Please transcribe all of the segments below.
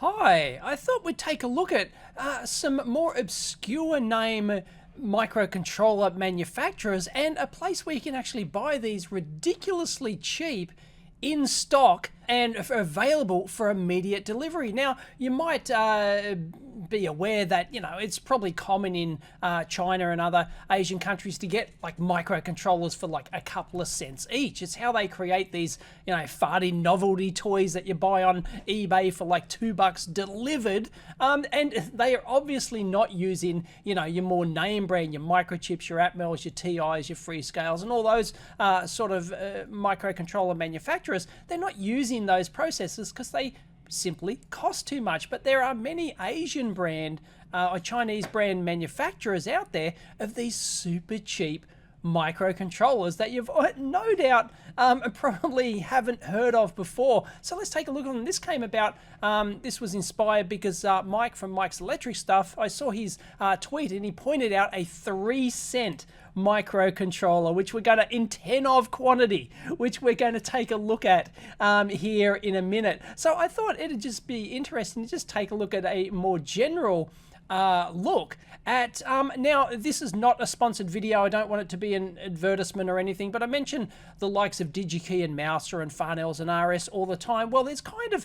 Hi, I thought we'd take a look at some more obscure name microcontroller manufacturers and a place where you can actually buy these ridiculously cheap in stock and available for immediate delivery. Now, you might be aware that, you know, it's probably common in China and other Asian countries to get like microcontrollers for like a couple of cents each. It's how they create these, you know, farty novelty toys that you buy on eBay for like $2 delivered. And they are obviously not using, you know, your more name brand, your microchips, your Atmels, your TIs, your Freescales, and all those sort of microcontroller manufacturers. They're not using those processors because they simply cost too much. But there are many Asian brand or Chinese brand manufacturers out there of these super cheap microcontrollers that you've no doubt probably haven't heard of before. So let's take a look at them. This came about, this was inspired because Mike from Mike's Electric Stuff, I saw his tweet and he pointed out a 3-cent microcontroller, which we're going to, in 10 of quantity, which we're going to take a look at here in a minute. So I thought it'd just be interesting to just take a look at a more general look at, now this is not a sponsored video, I don't want it to be an advertisement or anything, but I mention the likes of DigiKey and Mouser and Farnells and RS all the time. Well, it's kind of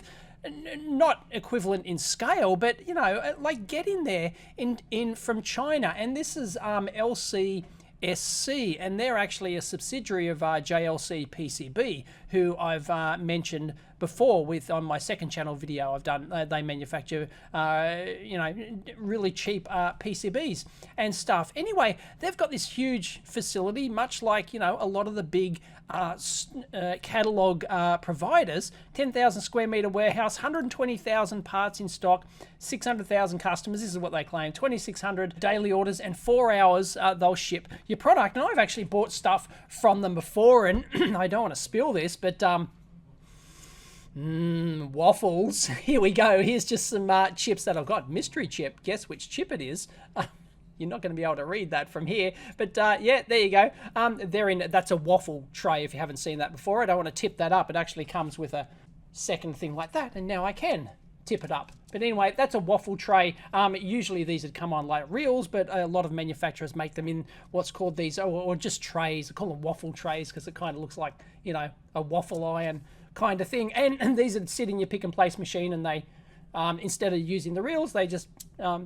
not equivalent in scale, but you know, like get in there in from China, and this is LCSC, and they're actually a subsidiary of JLC PCB, who I've mentioned before with on my second channel video I've done. They manufacture you know, really cheap PCBs and stuff. Anyway, they've got this huge facility, much like, you know, a lot of the big catalog providers. 10,000 square meter warehouse, 120,000 parts in stock, 600,000 customers. This is what they claim. 2,600 daily orders, and 4 hours they'll ship your product. And I've actually bought stuff from them before, and I don't want to spill this, but waffles. Here we go. Here's just some chips that I've got. Mystery chip. Guess which chip it is. You're not going to be able to read that from here, but yeah, there you go. That's a waffle tray if you haven't seen that before. I don't want to tip that up. It actually comes with a second thing like that, and now I can tip it up. But anyway, that's a waffle tray. Usually these would come on like reels, but a lot of manufacturers make them in what's called these, or just trays. I call them waffle trays because it kind of looks like, you know, a waffle iron kind of thing. And these would sit in your pick and place machine, and they, instead of using the reels, they just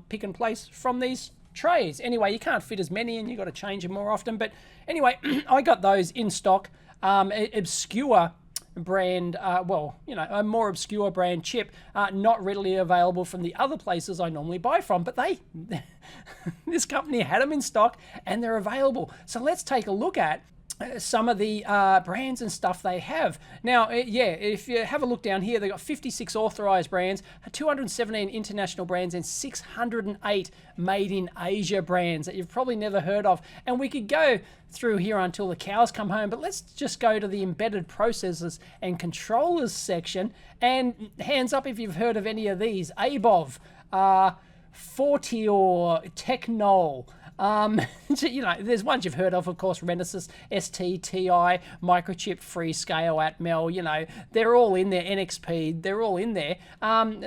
pick and place from these trays. Anyway, you can't fit as many and you've got to change them more often. But anyway, I got those in stock. Obscure brand, well, you know, a more obscure brand chip, not readily available from the other places I normally buy from, but this company had them in stock and they're available. So let's take a look at some of the brands and stuff they have. Now, yeah, if you have a look down here, they've got 56 authorized brands, 217 international brands, and 608 made in Asia brands that you've probably never heard of. And we could go through here until the cows come home, but let's just go to the embedded processors and controllers section. And hands up if you've heard of any of these. EEVblog, Fortior, Technol. So, you know, there's ones you've heard of course, Renesas, ST, TI, Microchip, Freescale, Atmel, you know, they're all in there, NXP, they're all in there.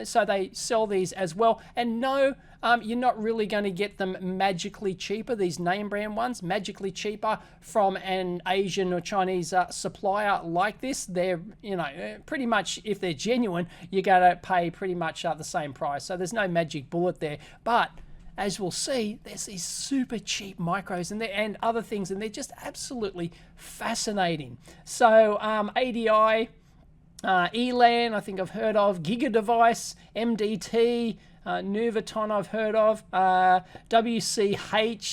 So they sell these as well. And no, you're not really going to get them magically cheaper, these name brand ones, magically cheaper from an Asian or Chinese supplier like this. They're, you know, pretty much, if they're genuine, you're going to pay pretty much the same price. So there's no magic bullet there. But as we'll see, there's these super cheap micros and other things, and they're just absolutely fascinating. So ADI, Elan, I think I've heard of, GigaDevice, MDT, Nuvoton I've heard of, WCH,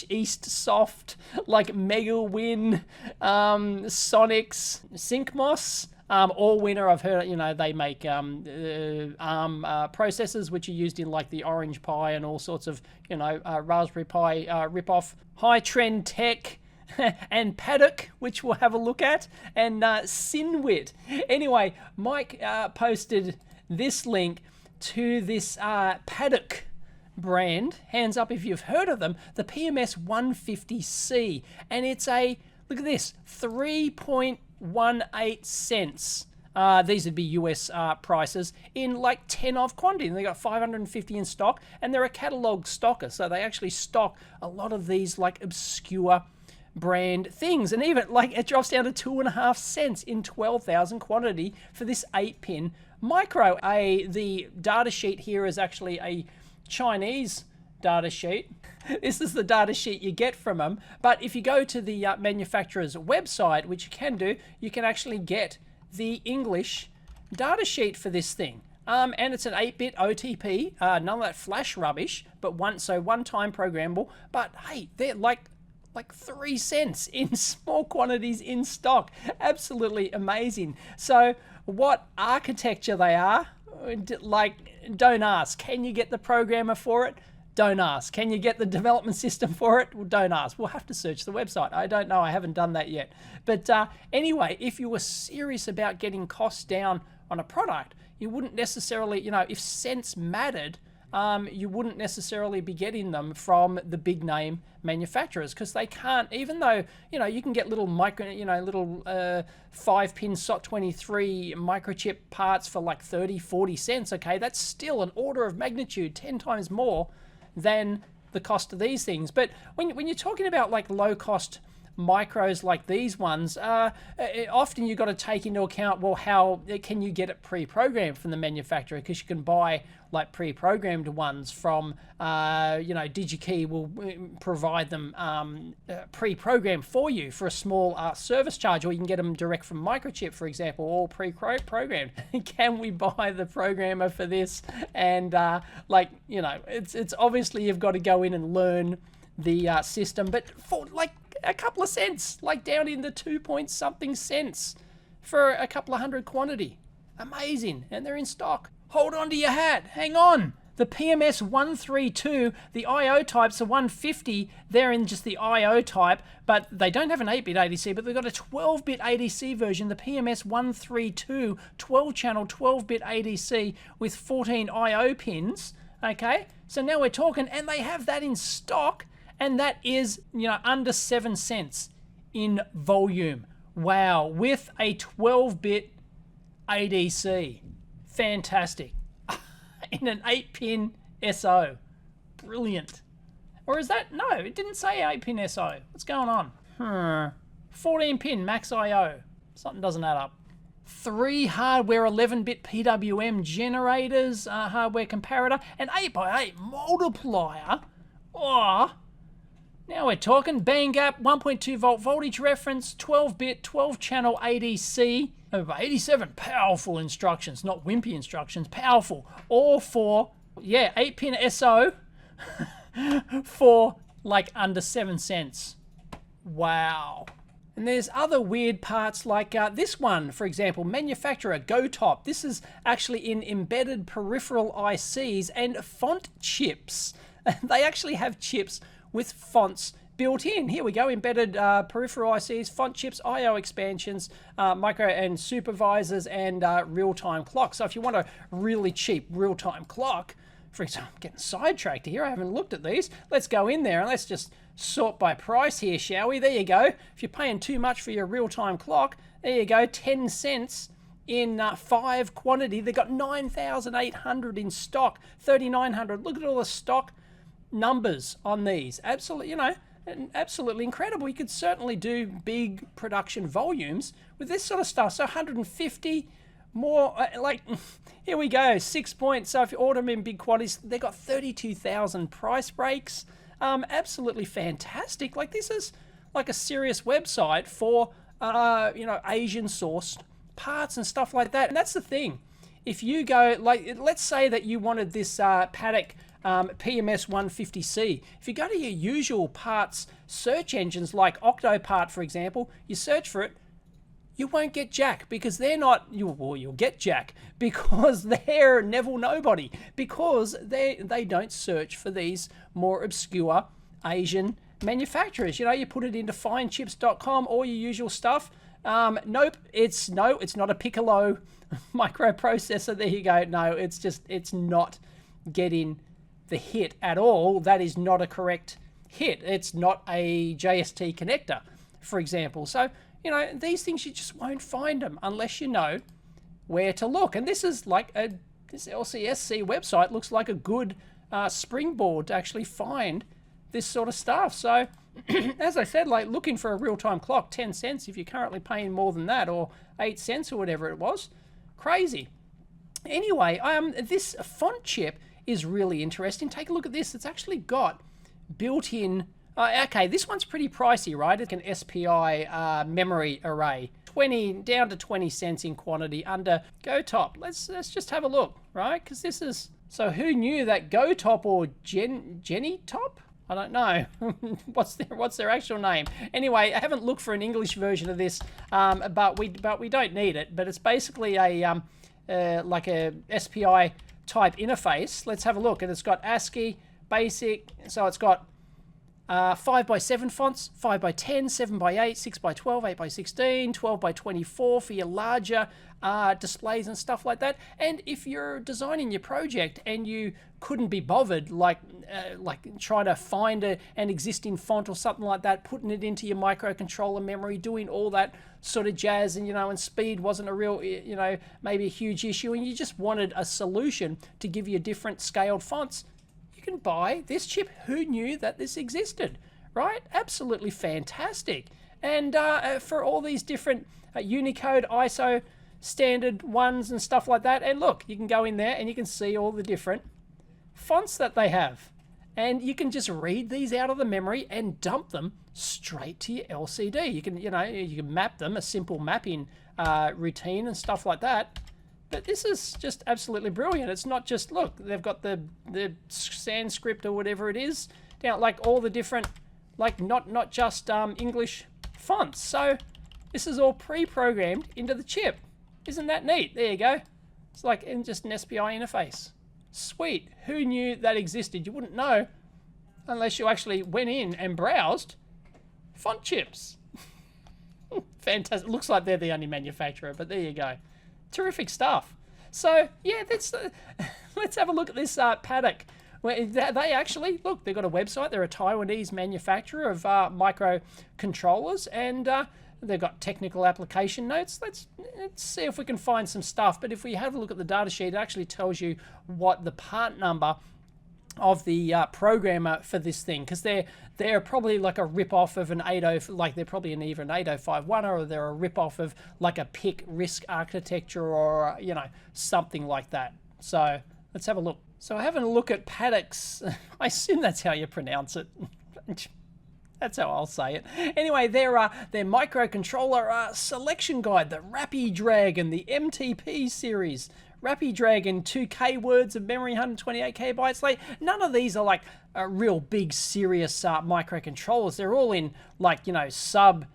EastSoft, like MegaWin, Sonics, SyncMOS, Allwinner, I've heard, you know, they make ARM processors, which are used in like the Orange Pi and all sorts of, you know, Raspberry Pi ripoff. High Trend Tech and Paddocks, which we'll have a look at, and Sinwit. Anyway, Mike posted this link to this Paddocks brand. Hands up if you've heard of them. The PMS 150C, and it's a, look at this, 3.18 cents These would be US prices in like 10 of quantity. And they got 550 in stock, and they're a catalog stocker. So they actually stock a lot of these like obscure brand things. And even like it drops down to 2.5 cents in 12,000 quantity for this 8-pin micro. The data sheet here is actually a Chinese data sheet. This is the data sheet you get from them. But if you go to the manufacturer's website, which you can do, you can actually get the English data sheet for this thing. And it's an 8-bit OTP, none of that flash rubbish, but one-time programmable. But hey, they're like 3 cents in small quantities in stock. Absolutely amazing. So what architecture they are, like, don't ask. Can you get the programmer for it? Don't ask. Can you get the development system for it? Well, don't ask. We'll have to search the website. I don't know. I haven't done that yet. But anyway, if you were serious about getting costs down on a product, you wouldn't necessarily, if cents mattered, you wouldn't necessarily be getting them from the big name manufacturers, because they can't, even though, you can get little 5-pin SOT23 microchip parts for like 30-40 cents. Okay, that's still an order of magnitude 10 times more than the cost of these things. But when you're talking about like low cost micros like these ones, often you've got to take into account, well, how can you get it pre-programmed from the manufacturer? Because you can buy like pre-programmed ones from, DigiKey will provide them pre-programmed for you for a small service charge, or you can get them direct from Microchip, for example, all pre-programmed. Can we buy the programmer for this? And it's obviously you've got to go in and learn the system, but for like a couple of cents, like down in the 2-point-something cents for a couple of hundred quantity. Amazing. And they're in stock. Hold on to your hat. Hang on. The PMS 132, the I/O types are 150. They're in just the I/O type, but they don't have an 8-bit ADC, but they've got a 12-bit ADC version, the PMS 132, 12-channel, 12-bit ADC with 14 I/O pins. Okay, so now we're talking, and they have that in stock, and that is, under 7 cents in volume. Wow, with a 12-bit ADC. Fantastic. In an 8-pin SO. Brilliant. Or is that? No, it didn't say 8-pin SO. What's going on? 14-pin max IO. Something doesn't add up. 3 hardware 11-bit PWM generators, hardware comparator, an 8x8 multiplier. Oh, now we're talking. Band gap, 1.2 volt voltage reference, 12-bit, 12-channel ADC, over 87 powerful instructions, not wimpy instructions, powerful. All for, 8-pin SO for like under 7 cents. Wow. And there's other weird parts like this one, for example, manufacturer GoTop. This is actually in embedded peripheral ICs and font chips. They actually have chips with fonts built in. Here we go, embedded peripheral ICs, font chips, I/O expansions, micro and supervisors, and real-time clock. So if you want a really cheap real-time clock, for example, I'm getting sidetracked here, I haven't looked at these. Let's go in there and let's just sort by price here, shall we? There you go. If you're paying too much for your real-time clock, there you go, 10 cents in 5 quantity. They've got 9,800 in stock, 3,900. Look at all the stock numbers on these. Absolutely, absolutely incredible. You could certainly do big production volumes with this sort of stuff. So 150 more, here we go, 6 points. So if you order them in big quantities, they got 32,000 price breaks. Absolutely fantastic. Like, this is like a serious website for, Asian sourced parts and stuff like that. And that's the thing. If you go, let's say that you wanted this Paddock PMS 150C. If you go to your usual parts search engines like Octopart, for example, you search for it, you won't get jack, because they're not, you'll get jack because they're Neville Nobody, because they don't search for these more obscure Asian manufacturers. You put it into findchips.com, all your usual stuff. Nope, it's not a Piccolo microprocessor. There you go. No, it's not getting the hit at all. That is not a correct hit. It's not a JST connector, for example. So, these things, you just won't find them unless you know where to look. And this is like this LCSC website looks like a good springboard to actually find this sort of stuff. So as I said, like looking for a real-time clock, 10 cents if you're currently paying more than that, or 8 cents or whatever it was. Crazy. Anyway, this font chip is really interesting. Take a look at this. It's actually got built-in... okay, this one's pretty pricey, right? It's an SPI memory array. Down to 20 cents in quantity under GoTop. Let's just have a look, right? Because this is... So who knew that GoTop or Jenny Top? I don't know. what's their actual name? Anyway, I haven't looked for an English version of this, but we don't need it. But it's basically a like a SPI type interface. Let's have a look. And it's got ASCII, BASIC. So it's got 5x7 fonts, 5x10, 7x8, 6x12, 8x16, 12x24 for your larger displays and stuff like that. And if you're designing your project and you couldn't be bothered, like trying to find an existing font or something like that, putting it into your microcontroller memory, doing all that sort of jazz, and and speed wasn't a real, maybe a huge issue, and you just wanted a solution to give you different scaled fonts, you can buy this chip. Who knew that this existed, right? Absolutely fantastic. And for all these different Unicode, ISO standard ones and stuff like that. And look, you can go in there and you can see all the different fonts that they have. And you can just read these out of the memory and dump them straight to your LCD. You can, you can map them, a simple mapping routine and stuff like that. But this is just absolutely brilliant. It's not just, look, they've got the Sanskrit or whatever it is, down like all the different, like not just English fonts. So this is all pre-programmed into the chip. Isn't that neat? There you go. It's like just an SPI interface. Sweet. Who knew that existed? You wouldn't know unless you actually went in and browsed font chips. Fantastic. Looks like they're the only manufacturer, but there you go. Terrific stuff. So yeah, let's have a look at this Paddock. Where they actually, look, they've got a website. They're a Taiwanese manufacturer of microcontrollers, and they've got technical application notes. Let's see if we can find some stuff. But if we have a look at the data sheet, it actually tells you what the part number of the programmer for this thing, because they're probably like a rip-off of an 80, like they're probably either an 8051 or they're a rip-off of like a PIC RISC architecture, or something like that. So let's have a look. So having a look at Paddocks, I assume that's how you pronounce it. That's how I'll say it. Anyway, their microcontroller selection guide, the RapiDragon, the MTP series. RapiDragon, 2K words of memory, 128 KB. Like, none of these are like real big, serious microcontrollers. They're all in like, sub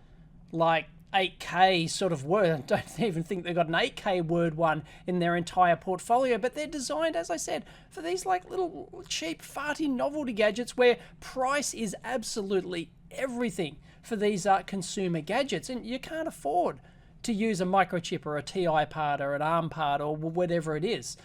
like 8K sort of word. I don't even think they've got an 8K word one in their entire portfolio, but they're designed, as I said, for these like little cheap, farty novelty gadgets where price is absolutely everything for these consumer gadgets, and you can't afford to use a microchip or a TI part or an ARM part or whatever it is.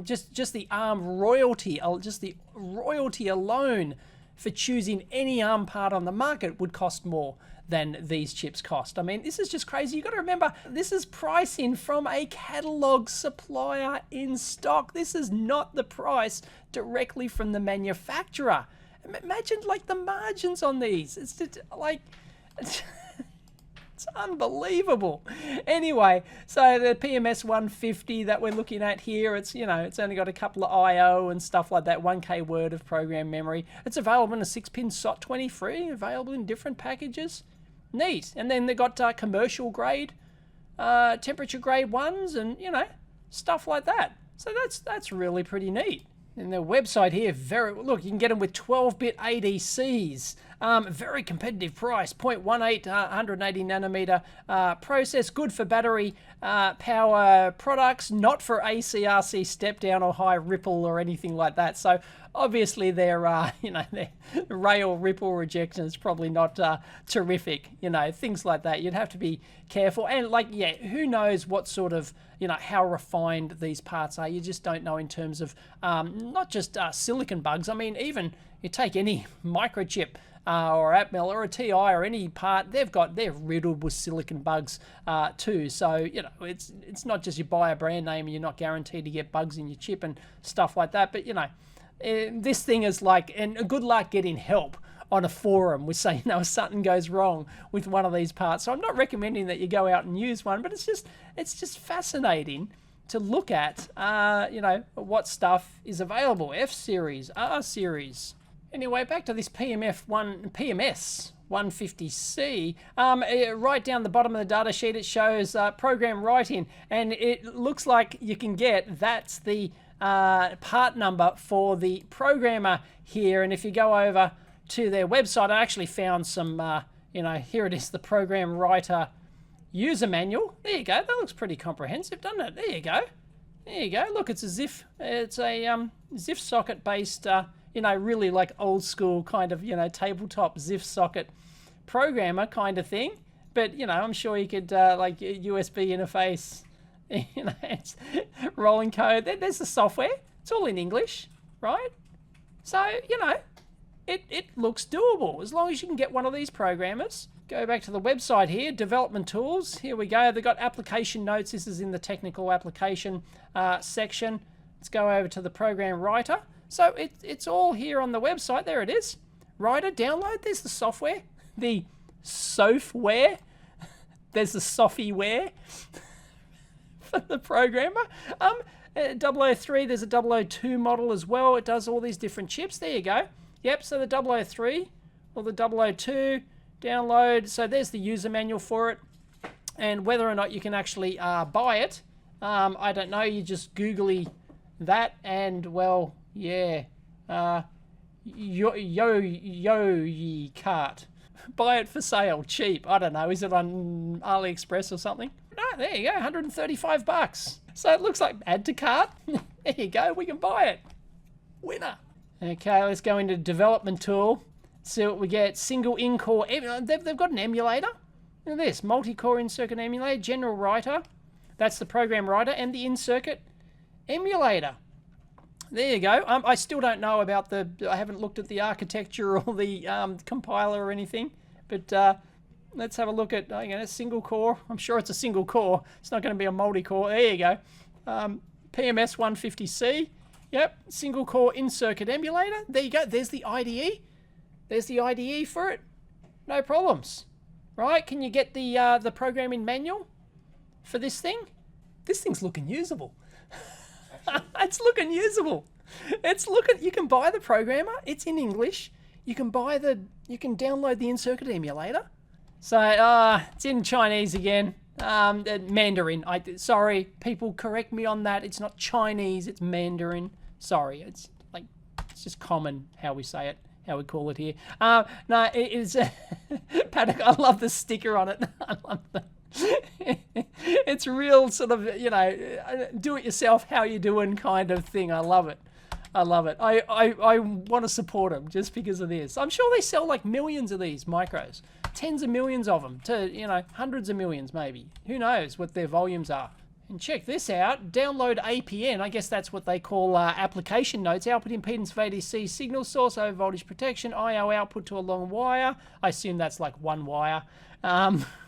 Just the ARM royalty, just the royalty alone for choosing any ARM part on the market would cost more than these chips cost. I mean, this is just crazy. You got to remember, this is pricing from a catalog supplier in stock. This is not the price directly from the manufacturer. Imagine like the margins on these. It's just like... It's unbelievable. Anyway, so the PMS 150 that we're looking at here, it's it's only got a couple of I/O and stuff like that, 1K word of program memory. It's available in a 6-pin SOT23, available in different packages. Neat. And then they got commercial grade, temperature grade ones, and stuff like that. So that's really pretty neat. And their website here, look, you can get them with 12-bit ADCs. Very competitive price, 0.18, 180 nanometer process, good for battery power products, not for ACRC step down or high ripple or anything like that. So obviously their their rail ripple rejection is probably not terrific. Things like that. You'd have to be careful. And who knows what sort of how refined these parts are. You just don't know in terms of not just silicon bugs. I mean, even you take any microchip or Atmel or a TI or any part, they're riddled with silicon bugs too. So, you know, it's not just you buy a brand name and you're not guaranteed to get bugs in your chip and stuff like that. But, you know, this thing is like, and good luck getting help on a forum with saying, you know, if something goes wrong with one of these parts. So I'm not recommending that you go out and use one, but it's just fascinating to look at, you know, what stuff is available. F series, R series. Anyway, back to this PMS 150C. Right down the bottom of the data sheet, it shows program write-in, and it looks like you can get, that's the part number for the programmer here. And if you go over to their website, I actually found some, you know, here it is, the program writer user manual. There you go. That looks pretty comprehensive, doesn't it? There you go. There you go. Look, it's a ZIF. It's a ZIF socket based, you know, really like old school kind of, you know, tabletop ZIF socket programmer kind of thing. But, you know, I'm sure you could like USB interface, you know, it's rolling code. There's the software. It's all in English, right? So, you know, it looks doable as long as you can get one of these programmers. Go back to the website here, development tools. Here we go. They've got application notes. This is in the technical application section. Let's go over to the program writer. So it's all here on the website. There it is. Writer, download. There's the software. The software. There's the software for the programmer. 003, there's a 002 model as well. It does all these different chips. There you go. Yep, so the 003 or the 002, download. So there's the user manual for it. And whether or not you can actually buy it, I don't know. You just googly that and, well, yeah. Yo cart. Buy it for sale, cheap. I don't know. Is it on AliExpress or something? No, there you go, 135 bucks. So it looks like add to cart. There you go, we can buy it. Winner. Okay, let's go into development tool. See what we get. Single in-core. They've got an emulator. Look at this, multi-core in-circuit emulator, general writer. That's the program writer and the in-circuit emulator. There you go. I still don't know about I haven't looked at the architecture or the compiler or anything, but let's have a look at, a single core. I'm sure it's a single core. It's not going to be a multi-core. There you go. PMS 150C. Yep, single core in-circuit emulator. There you go. There's the IDE. There's the IDE for it. No problems. Right, can you get the programming manual for this thing? This thing's looking usable. It's looking usable. You can buy the programmer. It's in English. You can download the in-circuit emulator. So it's in Chinese again. Mandarin. Sorry, people, correct me on that. It's not Chinese. It's Mandarin. Sorry, it's just common how we say it, how we call it here. No, it is Paddock. I love the sticker on it. I love that. It's real sort of, do it yourself, how you doing kind of thing. I love it. I love it. I want to support them just because of this. I'm sure they sell like millions of these micros, tens of millions of them to, hundreds of millions maybe. Who knows what their volumes are. And check this out, download APN, I guess that's what they call application notes, output impedance of ADC, signal source, over voltage protection, IO output to a long wire, I assume that's like one wire,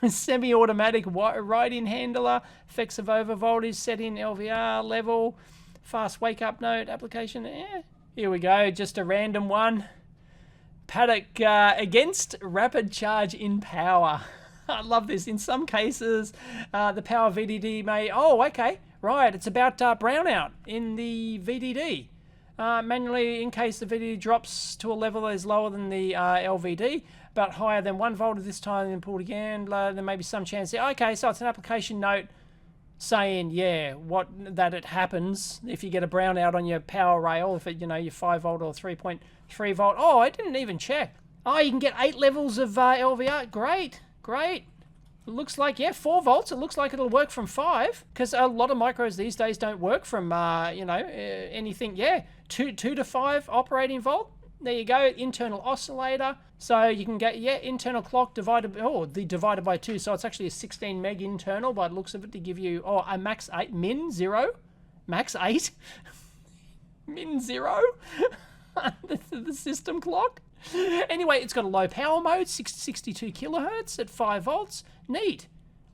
semi-automatic write-in handler, effects of over voltage, set in LVR level, fast wake-up note, application, here we go, just a random one. Paddock against rapid charge in power. I love this. In some cases, the power VDD may... Oh, okay. Right. It's about brownout in the VDD. Manually, in case the VDD drops to a level that is lower than the LVD, but higher than 1 volt at this time, then pulled again, there may be some chance there. Okay, so it's an application note saying, that it happens if you get a brownout on your power rail, if it, your 5 volt or 3.3 volt. Oh, I didn't even check. Oh, you can get 8 levels of LVR. Great. It looks like, 4 volts. It looks like it'll work from 5, because a lot of micros these days don't work from, anything. 2 to 5 operating volt. There you go, internal oscillator. So you can get, internal clock divided by 2. So it's actually a 16 meg internal by the looks of it to give you, a max 8, min 0. Max 8. Min 0. The system clock. Anyway, it's got a low power mode, 62 kilohertz at 5 volts. Neat.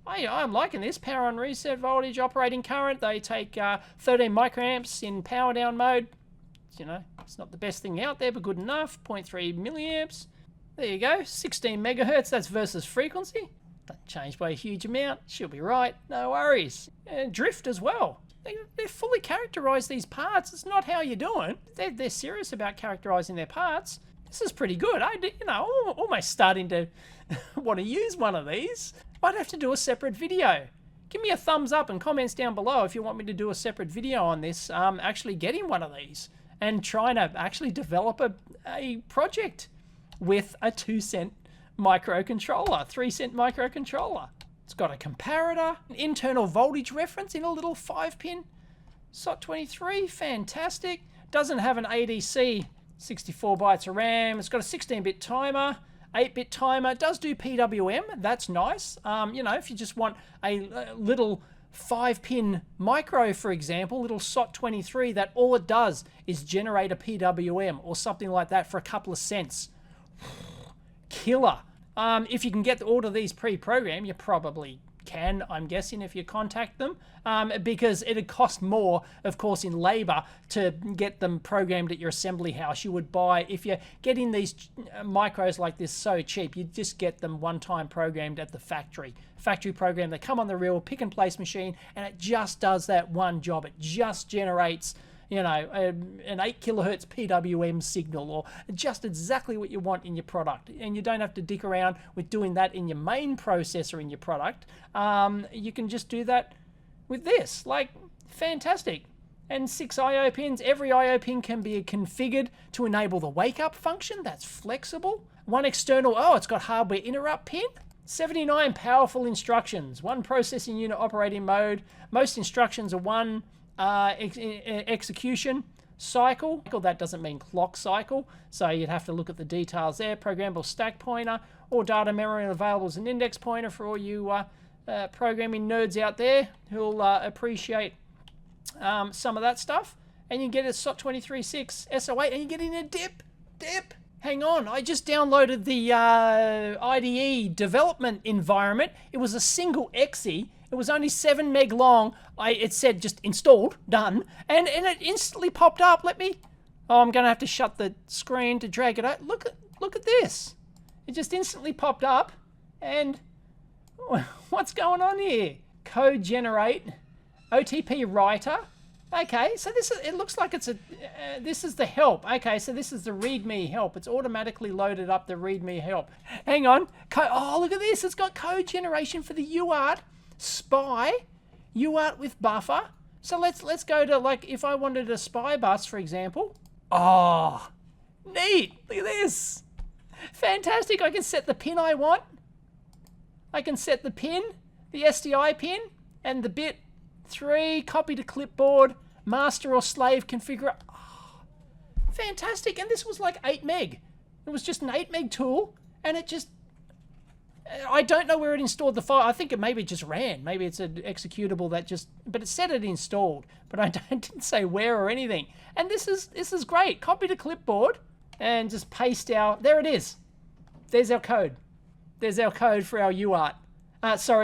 I'm liking this. Power on reset voltage, operating current. They take 13 microamps in power down mode. You know, it's not the best thing out there, but good enough. 0.3 milliamps. There you go. 16 megahertz. That's versus frequency. Doesn't change by a huge amount. She'll be right. No worries. And drift as well. They're fully characterized, these parts. It's not how you're doing. They're serious about characterizing their parts. This is pretty good. I'm almost starting to want to use one of these. I'd have to do a separate video. Give me a thumbs up and comments down below if you want me to do a separate video on this, actually getting one of these and trying to actually develop a project with a 2-cent microcontroller, 3-cent microcontroller. It's got a comparator, an internal voltage reference in a little 5-pin SOT23, fantastic. Doesn't have an ADC, 64 bytes of RAM. It's got a 16-bit timer, 8-bit timer. It does do PWM, that's nice. You know, if you just want a little 5-pin micro, for example, little SOT23, that all it does is generate a PWM or something like that for a couple of cents. Killer. If you can get all of these pre-programmed, you probably can, I'm guessing, if you contact them, because it'd cost more, of course, in labor to get them programmed at your assembly house. You would buy, if you're getting these micros like this so cheap, you just get them one-time programmed at the factory program. They come on the real pick and place machine, and it just does that one job. It just generates, you know, an 8 kilohertz PWM signal, or just exactly what you want in your product. And you don't have to dick around with doing that in your main processor in your product. You can just do that with this. Like, fantastic. And 6 I/O pins. Every I/O pin can be configured to enable the wake up function. That's flexible. One external, it's got hardware interrupt pin. 79 powerful instructions. One processing unit operating mode. Most instructions are one execution cycle. That doesn't mean clock cycle, so you'd have to look at the details there. Programmable stack pointer, or data memory available as an index pointer for all you programming nerds out there who'll appreciate some of that stuff. And you get a SOT236 SO8, and you get in a dip. Hang on, I just downloaded the IDE development environment. It was a single exe. It was only 7 meg long. It said just installed, done, and it instantly popped up. I'm gonna have to shut the screen to drag it out. Look at this. It just instantly popped up, and what's going on here? Code generate, OTP writer. Okay, so it looks like it's this is the help. Okay, so this is the README help. It's automatically loaded up the README help. Hang on. Look at this. It's got code generation for the UART. SPI, UART with buffer. So let's go to, like, if I wanted a SPI bus, for example. Oh, neat. Look at this. Fantastic. I can set the pin I want. I can set the pin, the SDI pin, and the bit 3, copy to clipboard, master or slave configure. Oh, fantastic. And this was like 8 meg. It was just an 8 meg tool, and it just, I don't know where it installed the file. I think it maybe just ran. Maybe it's an executable that just, but it said it installed, but I didn't say where or anything. And this is great. Copy to clipboard and just paste there it is. There's our code. There's our code for our UART.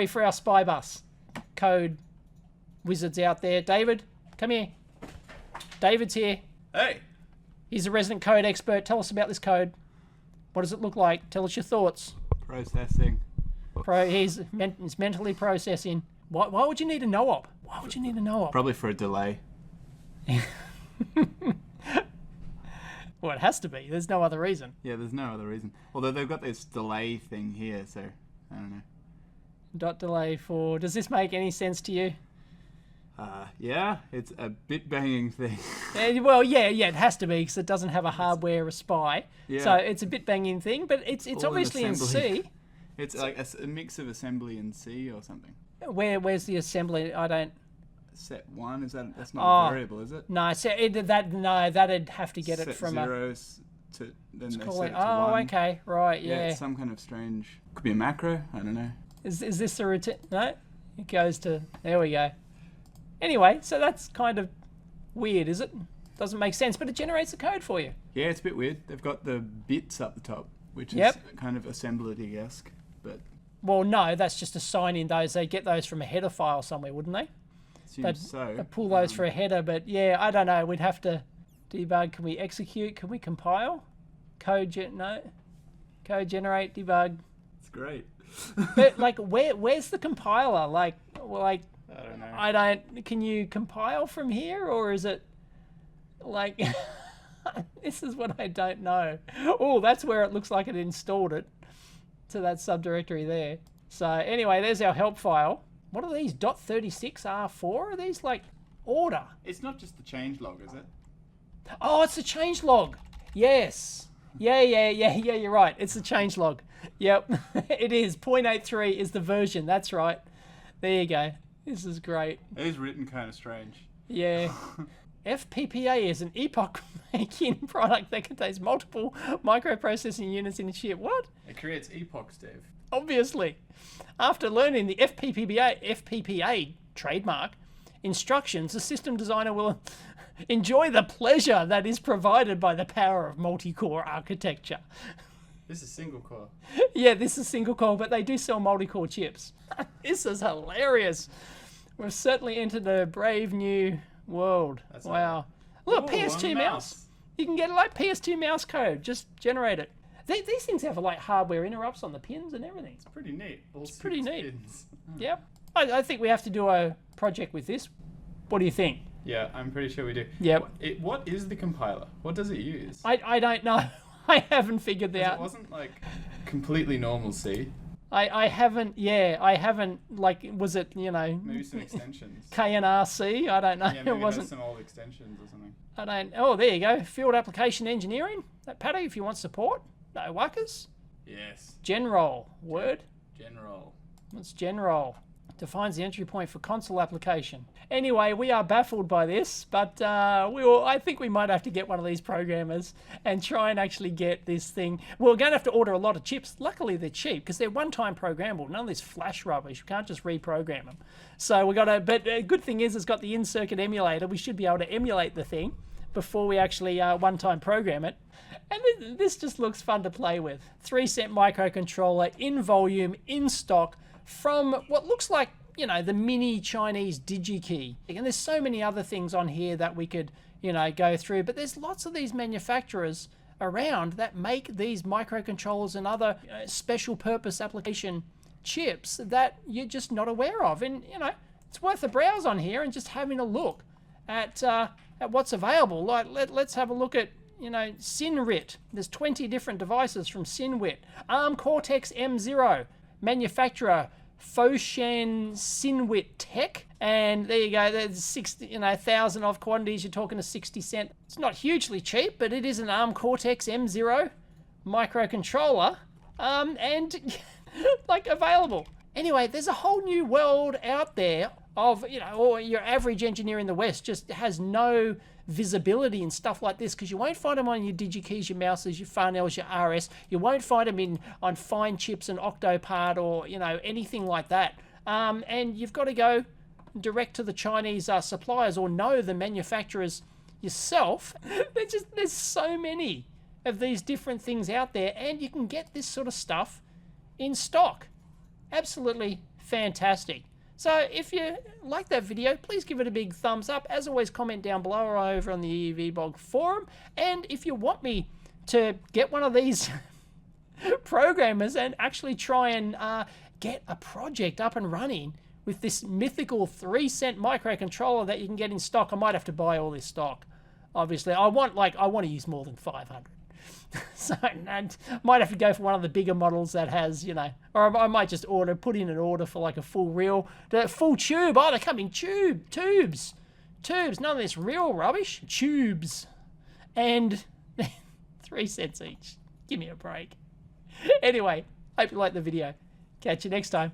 For our SPI bus. Code wizards out there. David, come here. David's here. Hey. He's a resident code expert. Tell us about this code. What does it look like? Tell us your thoughts. Processing. He's mentally processing. Why would you need a no-op? Why would you need a no-op? Probably for a delay. Well, it has to be. There's no other reason. Yeah, there's no other reason. Although they've got this delay thing here, so I don't know. Dot delay for... Does this make any sense to you? Yeah, it's a bit banging thing. Well, yeah, it has to be, because it doesn't have a hardware SPI. Yeah. So it's a bit banging thing, but it's obviously in C. It's like a mix of assembly and C or something. Where's the assembly? I don't... Set 1, that's not a variable, is it? No, that'd have to get set it from zeros to then they set it to 1. Okay, right, yeah. It's some kind of strange, could be a macro, I don't know. Is this a routine? No, it goes to, there we go. Anyway, so that's kind of weird, is it? Doesn't make sense, but it generates the code for you. Yeah, it's a bit weird. They've got the bits up the top, which is kind of assembly-esque, but... Well, no, that's just assigning those. They get those from a header file somewhere, wouldn't they? They'd pull those for a header, but yeah, I don't know. We'd have to debug. Can we execute? Can we compile? Code generate, debug. It's great. But like, where's the compiler? Like, I don't know. Can you compile from here, or is it like? This is what I don't know. Oh, that's where it looks like it installed it to that subdirectory there. So anyway, there's our help file. What are these? .36 R4? Are these like order? It's not just the change log, is it? Oh, it's the change log. Yes. Yeah, you're right. It's the change log. Yep, it is. 0.83 is the version. That's right. There you go. This is great. It is written kind of strange. Yeah. FPPA is an epoch-making product that contains multiple microprocessing units in a chip. What? It creates epochs, Dave. Obviously. After learning the FPPA trademark instructions, the system designer will enjoy the pleasure that is provided by the power of multi-core architecture. This is single core. Yeah, this is single core, but they do sell multi-core chips. This is hilarious. We've certainly entered a brave new world. Wow. Look, PS2 mouse. You can get like PS2 mouse code. Just generate it. These things have like hardware interrupts on the pins and everything. It's pretty neat. It's pretty neat. Pins. Yep. I think we have to do a project with this. What do you think? Yeah, I'm pretty sure we do. Yep. What is the compiler? What does it use? I don't know. I haven't figured that out. It wasn't like completely normal C. I haven't, like, was it, Maybe some extensions. KNRC? I don't know. Yeah, maybe it wasn't. It has some old extensions or something. I don't. Oh, there you go. Field application engineering. That Paddy, if you want support. No wuckers. Yes. General. Word. General. What's general? Defines the entry point for console application. Anyway, we are baffled by this, but I think we might have to get one of these programmers and try and actually get this thing. We're going to have to order a lot of chips. Luckily, they're cheap because they're one-time programmable. None of this flash rubbish. You can't just reprogram them. So we got to. But the good thing is, it's got the in-circuit emulator. We should be able to emulate the thing before we actually one-time program it. And this just looks fun to play with. 3-cent microcontroller in volume, in stock, from what looks like, the mini Chinese DigiKey. And there's so many other things on here that we could, go through. But there's lots of these manufacturers around that make these microcontrollers and other special purpose application chips that you're just not aware of. And, it's worth a browse on here and just having a look at what's available. Like, let's have a look at, Sinrit. There's 20 different devices from Sinwit. ARM Cortex M0. Manufacturer Foshan Sinwit Tech, and there you go. There's 1,000 of quantities. You're talking a 60 cent. It's not hugely cheap, but it is an ARM Cortex M0 microcontroller, and like available. Anyway, there's a whole new world out there of or your average engineer in the West just has no visibility and stuff like this, because you won't find them on your DigiKeys, your mouses, your Farnells, your RS. You won't find them on fine chips and Octopart or anything like that. And you've got to go direct to the Chinese suppliers or know the manufacturers yourself. There's so many of these different things out there, and you can get this sort of stuff in stock. Absolutely fantastic. So if you like that video, please give it a big thumbs up. As always, comment down below or over on the EEVblog forum. And if you want me to get one of these programmers and actually try and get a project up and running with this mythical 3-cent microcontroller that you can get in stock, I might have to buy all this stock. Obviously, I want to use more than 500. So I might have to go for one of the bigger models that has, or I might just put in an order for like a full full tube. Oh, they come in tubes. None of this real rubbish. Tubes. And 3 cents each. Give me a break. Anyway, hope you liked the video. Catch you next time.